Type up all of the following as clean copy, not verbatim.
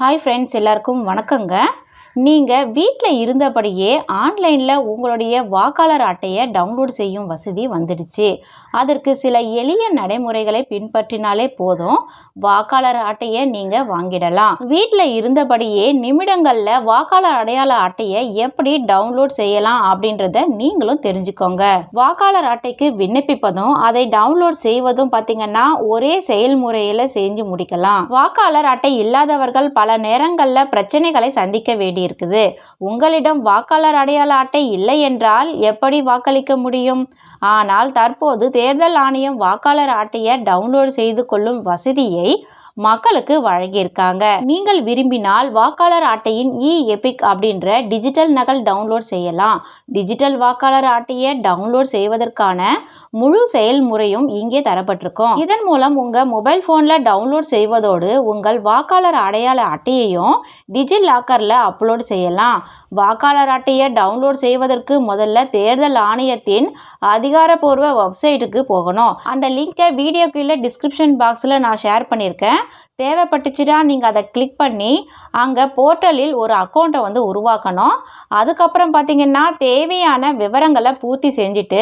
Hi friends, எல்லாருக்கும் வணக்கங்க. நீங்கள் வீட்டில் இருந்தபடியே ஆன்லைனில் உங்களுடைய வாக்காளர் அட்டையை டவுன்லோட் செய்யும் வசதி வந்துடுச்சு. அதற்கு சில எளிய நடைமுறைகளை பின்பற்றினாலே போதும், வாக்காளர் அட்டையை நீங்கள் வாங்கிடலாம். வீட்டில் இருந்தபடியே நிமிடங்களில் வாக்காளர் அடையாள அட்டையை எப்படி டவுன்லோட் செய்யலாம் அப்படின்றத நீங்களும் தெரிஞ்சுக்கோங்க. வாக்காளர் அட்டைக்கு விண்ணப்பிப்பதும் அதை டவுன்லோட் செய்வதும் பார்த்தீங்கன்னா ஒரே செயல்முறையில் செஞ்சு முடிக்கலாம். வாக்காளர் அட்டை இல்லாதவர்கள் பல நேரங்களில் பிரச்சனைகளை சந்திக்க வேண்டியிருக்குது. உங்களிடம் வாக்காளர் அடையாள அட்டை இல்லை என்றால் எப்படி வாக்களிக்க முடியும்? ஆனால் தற்போது தேர்தல் ஆணையம் வாக்காளர் அட்டையை டவுன்லோட் செய்து கொள்ளும் வசதியை மக்களுக்கு வழங்கியிருக்காங்க. நீங்கள் விரும்பினால் வாக்காளர் அட்டையின் எபிக் அப்படின்ற டிஜிட்டல் நகல் டவுன்லோட் செய்யலாம். டிஜிட்டல் வாக்காளர் அட்டையை டவுன்லோட் செய்வதற்கான முழு செயல்முறையும் இங்கே தரப்பட்டிருக்கும். இதன் மூலம் உங்கள் மொபைல் ஃபோனில் டவுன்லோட் செய்வதோடு உங்கள் வாக்காளர் அடையாள அட்டையையும் டிஜிலாக்கரில் அப்லோட் செய்யலாம். வாக்காளர் அட்டையை டவுன்லோட் செய்வதற்கு முதல்ல தேர்தல் ஆணையத்தின் அதிகாரப்பூர்வ வெப்சைட்டுக்கு போகணும். அந்த லிங்கை வீடியோ கீழே டிஸ்கிரிப்ஷன் பாக்ஸில் நான் ஷேர் பண்ணியிருக்கேன். தேவைப்பட்டுச்சுன்னா நீங்கள் அதை கிளிக் பண்ணி அங்கே போர்ட்டலில் ஒரு அக்கௌண்ட்டை உருவாக்கணும். அதுக்கப்புறம் பார்த்தீங்கன்னா தேவையான விவரங்களை பூர்த்தி செஞ்சுட்டு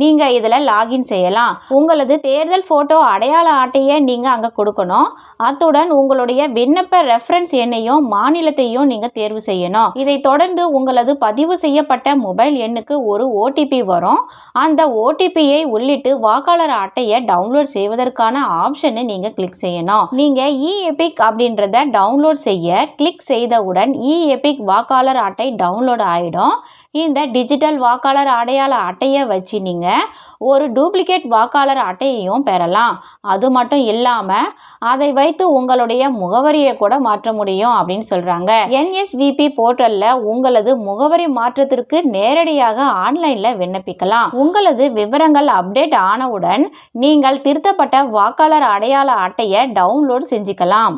நீங்கள் இதில் லாகின் செய்யலாம். உங்களது தேர்தல் ஃபோட்டோ அடையாள அட்டையை நீங்கள் அங்கே கொடுக்கணும். அத்துடன் உங்களுடைய விண்ணப்ப ரெஃபரன்ஸ் எண்ணையும் மாநிலத்தையும் நீங்கள் தேர்வு செய்யணும். இதை தொடர்ந்து உங்களது பதிவு செய்யப்பட்ட மொபைல் எண்ணுக்கு ஒரு ஓடிபி வரும். அந்த ஓடிபியை உள்ளிட்டு வாக்காளர் அட்டையை டவுன்லோட் செய்வதற்கான ஆப்ஷனை நீங்கள் கிளிக் செய்யணும். நீங்கள் எபிக் அப்படின்றத டவுன்லோட் செய்ய கிளிக் செய்தவுடன் எபிக் வாக்காளர் அட்டை டவுன்லோட் ஆகிடும். இந்த டிஜிட்டல் வாக்காளர் அடையாள அட்டையை வச்சு நீங்கள் ஒரு டூப்ளிகேட் வாக்காளர் அட்டையையும் பெறலாம். அது மட்டும் இல்லாமல் அதை வைத்து உங்களுடைய முகவரியை கூட மாற்ற முடியும் அப்படின்னு சொல்கிறாங்க. NSVP போர்ட்டலில் உங்களது முகவரி மாற்றத்திற்கு நேரடியாக ஆன்லைனில் விண்ணப்பிக்கலாம். உங்களது விவரங்கள் அப்டேட் ஆனவுடன் நீங்கள் திருத்தப்பட்ட வாக்காளர் அடையாள அட்டையை டவுன்லோட் செஞ்சுக்கலாம்.